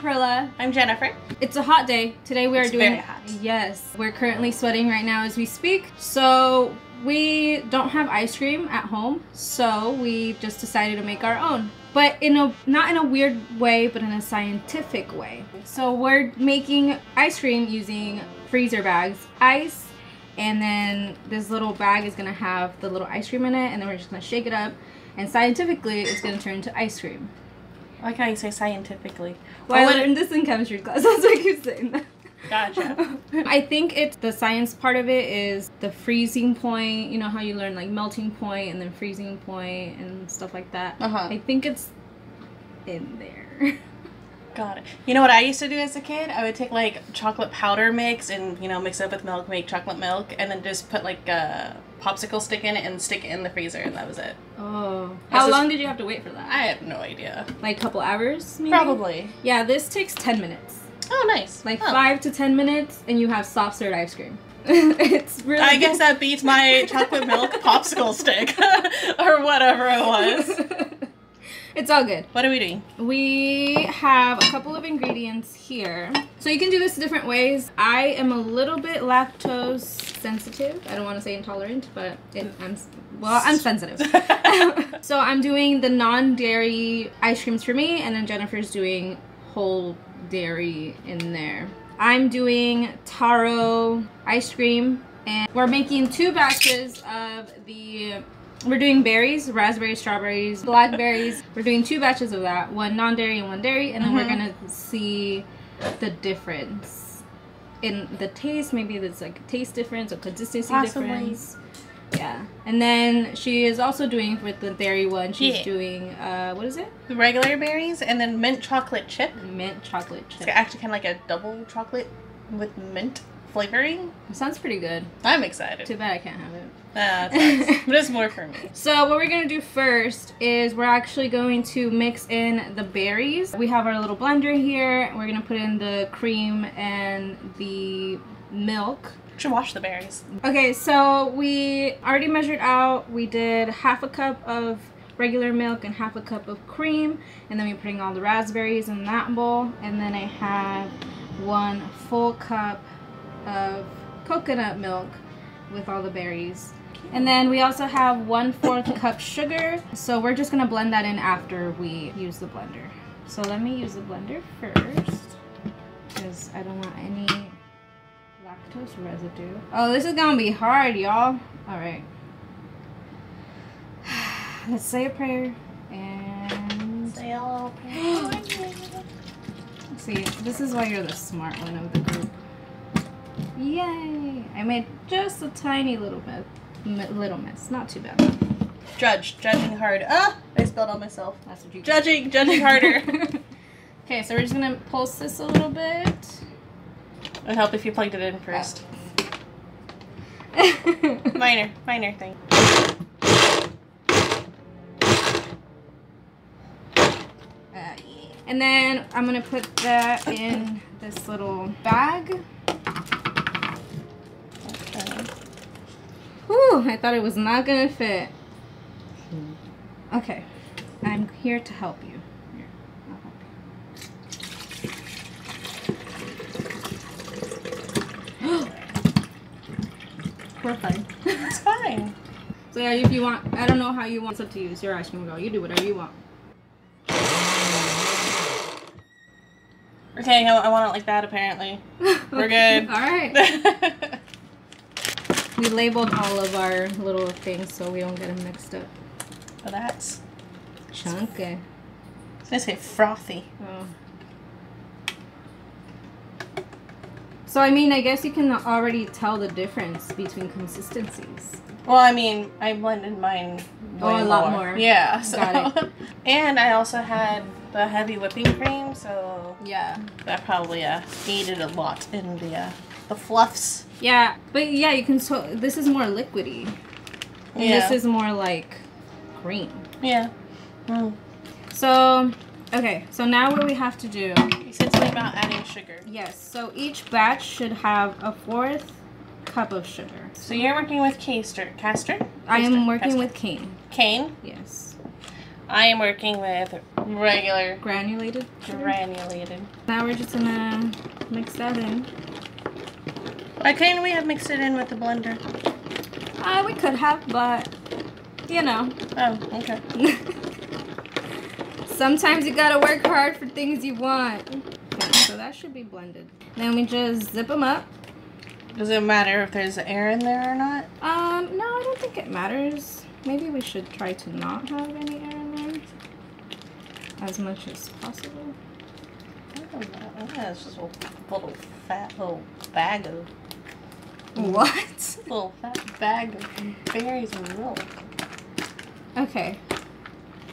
Perla. I'm Jennifer. It's a hot day. Today we are doing... very hot. Yes. We're currently sweating right now as we speak. So we don't have ice cream at home. So we just decided to make our own. But not in a weird way, but in a scientific way. So we're making ice cream using freezer bags, ice, and then this little bag is going to have the little ice cream in it, and then we're just going to shake it up. And scientifically, it's going to turn into ice cream. I like how you say scientifically. Well, I learned this in chemistry class. That's why I keep saying that. Gotcha. I think it's the science part of it is the freezing point. You know how you learn like melting point and then freezing point and stuff like that. I think it's in there. Got it. You know what I used to do as a kid? I would take like chocolate powder mix and, you know, mix it up with milk, make chocolate milk, and then just put like a popsicle stick in it and stick it in the freezer, and that was it. Oh. How long did you have to wait for that? I have no idea. Like a couple hours, maybe? Probably. Yeah, this takes 10 minutes. Oh, nice. Like 5 to 10 minutes, and you have soft serve ice cream. It's really I guess that beats my chocolate milk popsicle stick, or whatever it was. It's all good. What are we doing? We have a couple of ingredients here. So you can do this different ways. I am a little bit lactose sensitive. I don't want to say intolerant, but I'm sensitive. So I'm doing the non-dairy ice creams for me, and then Jennifer's doing whole dairy in there. I'm doing Taro ice cream, and we're making 2 batches of the... We're doing berries, raspberries, strawberries, blackberries. We're doing 2 batches of that, one non-dairy and one dairy, and then we're gonna see the difference in the taste. Maybe there's like a taste difference or consistency difference. Yeah. And then she is also doing with the dairy one. She's doing what is it? The regular berries and then mint chocolate chip. Mint chocolate chip. It's actually kind of like a double chocolate with mint flavoring. It sounds pretty good. I'm excited. Too bad I can't have it. It but it's more for me. So what we're going to do first is we're actually going to mix in the berries. We have our little blender here. We're going to put in the cream and the milk. You should wash the berries. Okay, so we already measured out. We did 1/2 cup of regular milk and 1/2 cup of cream. And then we're putting all the raspberries in that bowl. And then I have 1 full cup of coconut milk with all the berries. And then we also have 1/4 cup sugar. So we're just gonna blend that in after we use the blender. So let me use the blender first, because I don't want any lactose residue. Oh, this is gonna be hard, y'all. Alright. Let's say a prayer and say a prayer. See, this is why you're the smart one of the group. Yay! I made just a tiny little mess. Not too bad. Judging hard. Ah! I spilled on myself. That's what you Judging harder. Okay, so we're just gonna pulse this a little bit. It would help if you plugged it in first. minor thing. Yeah. And then I'm gonna put that in this little bag. Whew, I thought it was not gonna fit. Okay, I'm here to help you. Here, I'll help you. We're fine. It's fine. So yeah, if you want, I don't know how you want. It's up to you. It's your ice cream girl. You do whatever you want. Okay, I want it like that apparently. We're good. Alright. We labeled all of our little things so we don't get them mixed up. Oh, that's chunky. I was gonna say frothy. Oh. So I mean, I guess you can already tell the difference between consistencies. Well, I mean, I blended mine a lot more. Yeah, so. Got it. And I also had the heavy whipping cream, so yeah, that probably aided a lot in the fluffs. Yeah, but yeah, you can. So this is more liquidy. And this is more like cream. Yeah. Mm. So, okay. So now what we have to do? You said something about adding sugar. Yes. So each batch should have a 1/4 cup of sugar. So you're working with castor? I am working with cane. Cane? Yes. I am working with Regular. Granulated sugar. Granulated. Now we're just gonna mix that in. Why couldn't we have mixed it in with the blender? We could have, but you know. Oh, okay. Sometimes you gotta work hard for things you want. Okay, so that should be blended. Then we just zip them up. Does it matter if there's air in there or not? No, I don't think it matters. Maybe we should try to not have any air in there as much as possible. I don't know. Yeah, it's just a little fat little bag of... What? Little fat bag of berries and milk. Okay.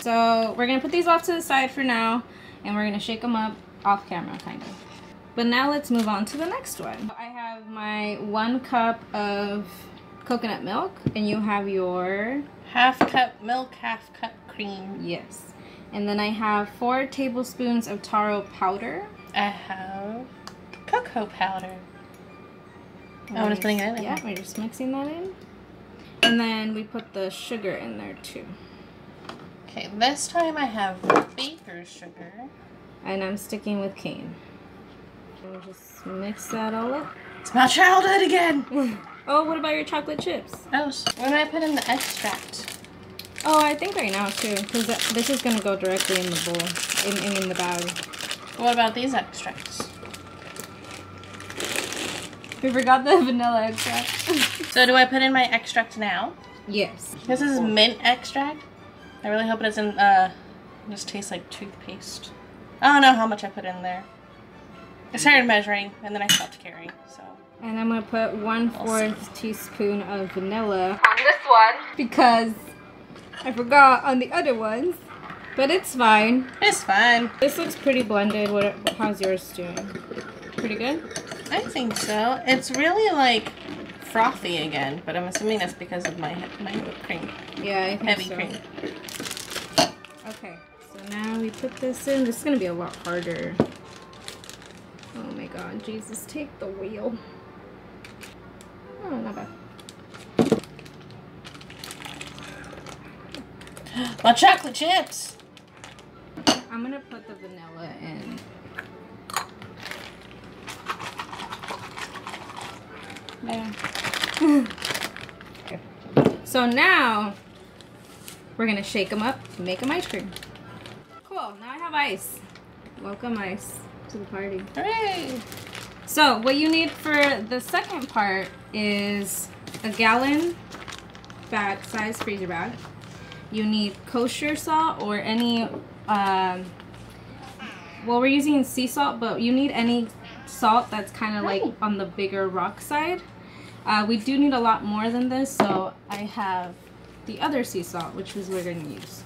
So we're gonna put these off to the side for now, and we're gonna shake them up off camera, kind of. But now let's move on to the next one. I have my 1 cup of coconut milk, and you have your... Half cup milk, half cup cream. Yes. And then I have 4 tablespoons of taro powder. I have cocoa powder. Oh, we're just putting it in? Yeah, we're just mixing that in. And then we put the sugar in there too. Okay, this time I have baker's sugar. And I'm sticking with cane. We'll just mix that all up. It's my childhood again! Oh, what about your chocolate chips? Oh, when I put in the extract? Oh, I think right now too, because this is going to go directly in the bowl, in the bag. What about these extracts? We forgot the vanilla extract. So do I put in my extract now? Yes. This is mint extract. I really hope it doesn't just taste like toothpaste. I don't know how much I put in there. I started measuring and then I stopped caring, so. And I'm going to put 1/4 teaspoon of vanilla on this one because I forgot on the other ones. But it's fine. It's fine. This looks pretty blended. How's yours doing? Pretty good? I think so. It's really like frothy again, but I'm assuming that's because of my whipped cream. Yeah, I think Heavy so. cream. Okay, so now we put this in. This is going to be a lot harder. Oh my god, Jesus, take the wheel. Oh, not bad. My chocolate chips! I'm going to put the vanilla in. Yeah. Okay. So now we're gonna shake them up and make them ice cream. Cool, now I have ice. Welcome ice to the party. Hooray! So what you need for the second part is a gallon bag, size freezer bag. You need kosher salt or any, well, we're using sea salt, but you need any salt that's kind of like on the bigger rock side. We do need a lot more than this, so I have the other sea salt, which is what we're going to use.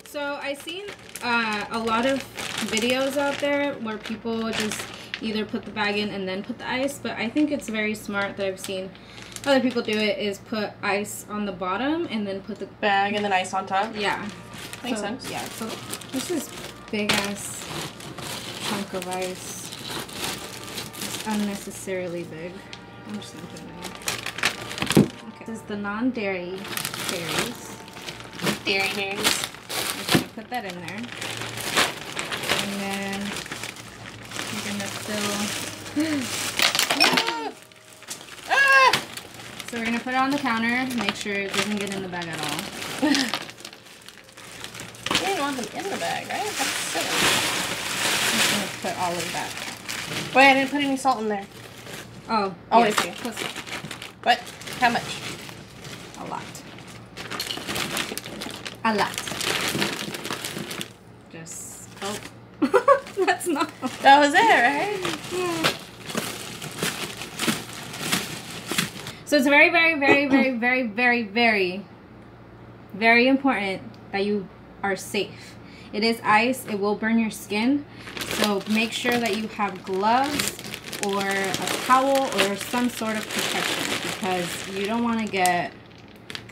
So I've seen a lot of videos out there where people just either put the bag in and then put the ice, but I think it's very smart that I've seen other people do it is put ice on the bottom and then put the bag and then ice on top. Yeah. Makes sense. Yeah, so this is big ass chunk of ice. It's unnecessarily big. I'm just gonna put it in. Okay. This is the non-dairy berries. Dairy berries. I'm gonna put that in there. And then I'm gonna fill So we're gonna put it on the counter, make sure it doesn't get in the bag at all. You didn't want them in the bag, right? That's silly. I'm just gonna put all of that. Wait, I didn't put any salt in there. Oh, oh, yes. I see. Put salt. What? How much? A lot. A lot. Just, oh. That's not. That was it, right? Yeah. So it's very, very, very, very, very, very, very, very important that you are safe. It is ice. It will burn your skin. So make sure that you have gloves or a towel or some sort of protection because you don't want to get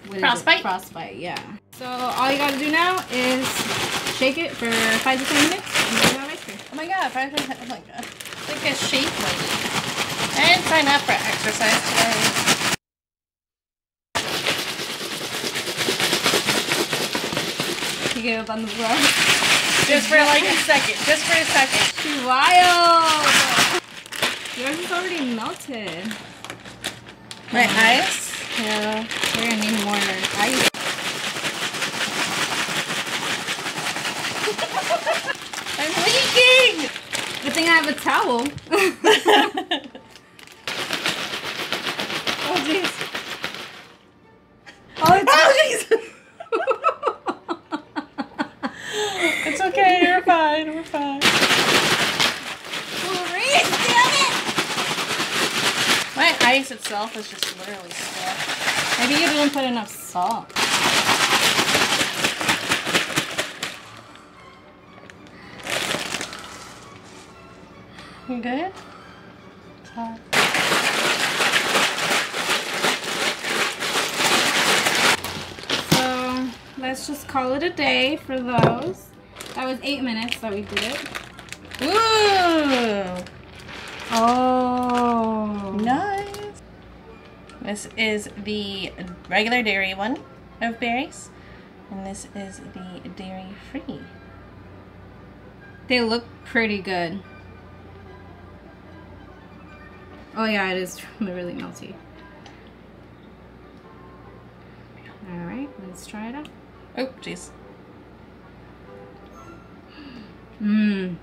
frostbite. Frostbite, yeah. So all you got to do now is shake it for 5 to 10 minutes and then you have ice cream. Oh my god, 5 to 10. Oh my god. It's like a shake lady. I didn't sign up for exercise today. You gave up on the vlog. Just for like a second. Just for a second. She's wild. Yours is already melted. My ice? Yeah. We're gonna need more ice. I'm leaking! Good thing I have a towel. Oh, jeez. Oh, jeez. It's okay, you're fine, we're fine. Maurice, damn it! My ice itself is just literally stuck. Maybe you didn't put enough salt. You good? It's hot. So let's just call it a day for those. That was 8 minutes that we did it. Ooh! Oh. Nice. This is the regular dairy one of berries. And this is the dairy free. They look pretty good. Oh yeah, it is really melty. Alright, let's try it out. Oh, jeez. Mmm.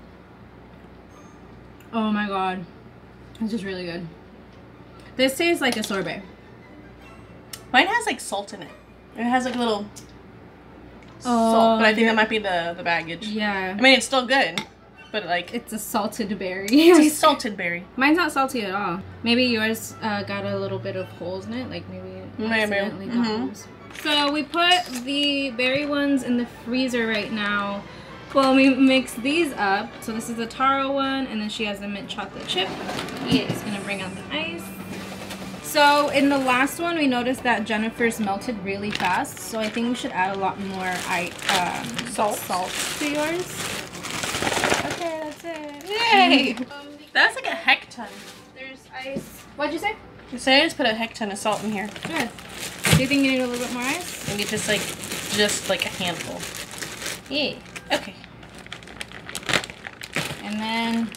Oh my god. This is really good. This tastes like a sorbet. Mine has like salt in it. It has like a little salt, but I think that might be the baggage. Yeah. I mean, it's still good, but like... It's a salted berry. It's a salted berry. Mine's not salty at all. Maybe yours got a little bit of holes in it, like maybe it accidentally got holes. So we put the berry ones in the freezer right now. Well, we mix these up. So this is the Taro one, and then she has the mint chocolate chip. Yeah, it's gonna bring out the ice. So in the last one, we noticed that Jennifer's melted really fast. So I think we should add a lot more salt to yours. Okay, that's it. Yay! That's like a heck ton. There's ice. What'd you say? You say I just put a heck ton of salt in here. Good. Do you think you need a little bit more ice? I need just like a handful. Yeah. Okay. And then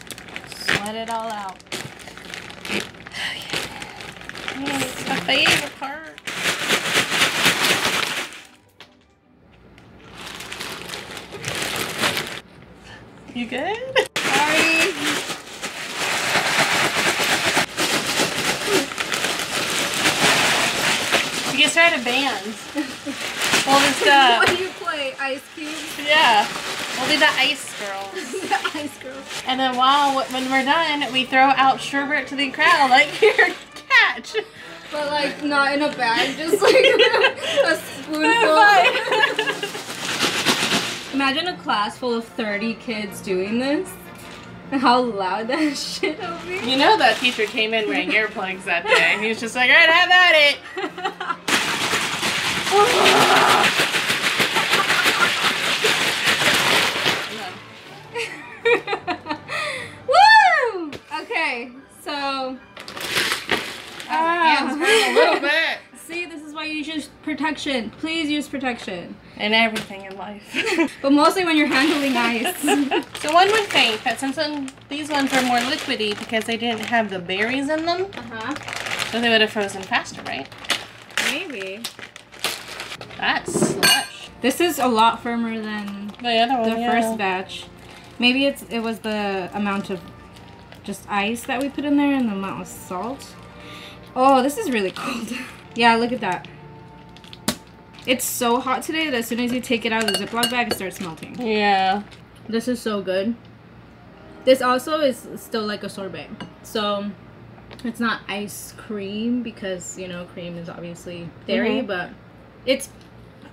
sweat it all out. Yeah, it's my favorite part. You good? Sorry. You get started bands. Well, this What do you play? Ice cubes? yeah. We'll be the ice girls. The ice girls. And then when we're done, we throw out sherbet to the crowd. Like, here, catch. But like not in a bag, just like a spoonful. Imagine a class full of 30 kids doing this. And how loud that shit will be. You know that teacher came in wearing earplugs that day. He was just like, alright, have at it. Woo! Okay, so Hands hurt a little bit. See, this is why you use protection. Please use protection. And everything in life. But mostly when you're handling ice. So one would think that since these ones are more liquidy because they didn't have the berries in them, so they would have frozen faster, right? Maybe. That's slush. This is a lot firmer than The other one, the first batch. Maybe it was the amount of just ice that we put in there and the amount of salt. Oh, this is really cold. Yeah, look at that. It's so hot today that as soon as you take it out of the Ziploc bag, it starts melting. Yeah. This is so good. This also is still like a sorbet. So it's not ice cream because, you know, cream is obviously dairy, but it's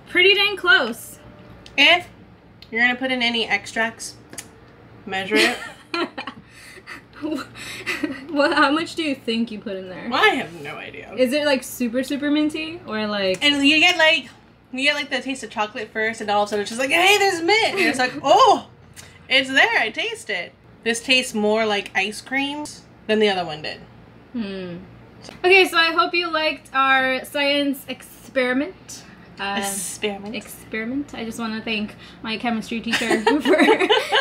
pretty dang close. If you're going to put in any extracts, measure it. Well, how much do you think you put in there? Well, I have no idea. Is it like super minty or like? And you get like the taste of chocolate first, and all of a sudden it's just like, hey, there's mint. And it's like, oh, it's there. I taste it. This tastes more like ice cream than the other one did. Okay, so I hope you liked our science experiment. experiment. I just want to thank my chemistry teacher for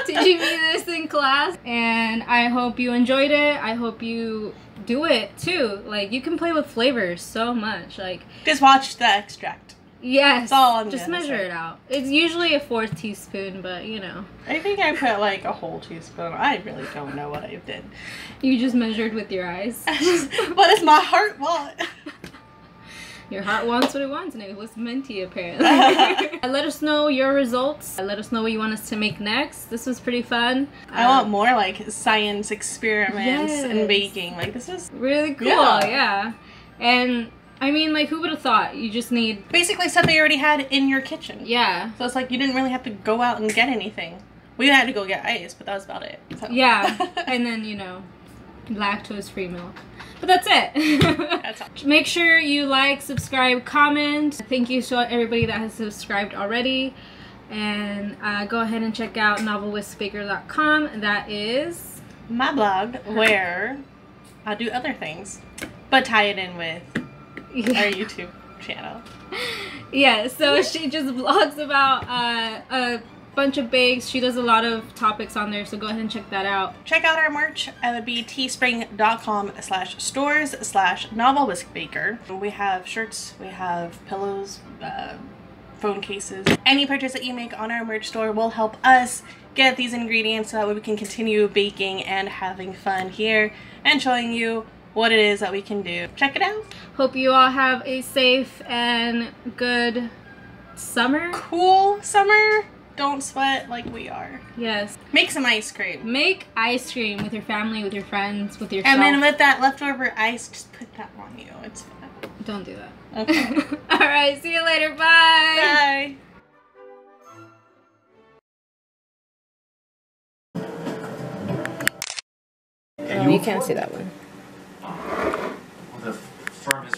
teaching me this in class, and I hope you enjoyed it. I hope you do it too. Like, you can play with flavors so much. Like, just watch the extract. Yes. That's all I'm just measure it out. It's usually a 4th teaspoon, but you know. I think I put like a whole teaspoon. I really don't know what I did. You just measured with your eyes. What does my heart want? Your heart wants what it wants, and it was meant to you, apparently. Let us know your results. Let us know what you want us to make next. This was pretty fun. I want more like science experiments and baking. Like, this is really cool. Yeah. And I mean, like, who would have thought? You just need basically stuff that you already had in your kitchen. Yeah. So it's like you didn't really have to go out and get anything. We had to go get ice, but that was about it. So. Yeah. And then, you know, lactose-free milk. But that's it. That's all. Make sure you like, subscribe, comment. Thank you to everybody that has subscribed already. And go ahead and check out novelwhiskbaker.com. That is my blog where I do other things, but tie it in with our YouTube channel. Yeah, so she just vlogs about a bunch of bakes. She does a lot of topics on there, so go ahead and check that out. Check out our merch. It would be teespring.com/stores/novelwhiskbaker. We have shirts, we have pillows, phone cases. Any purchase that you make on our merch store will help us get these ingredients so that we can continue baking and having fun here and showing you what it is that we can do. Check it out. Hope you all have a safe and good summer. Cool summer. Don't sweat like we are. Yes. Make some ice cream. Make ice cream with your family, with your friends, with yourself. And then with that leftover ice, just put that on you. It's fine. Don't do that. Okay. Alright, see you later. Bye. Bye. You can't see that one. The firm is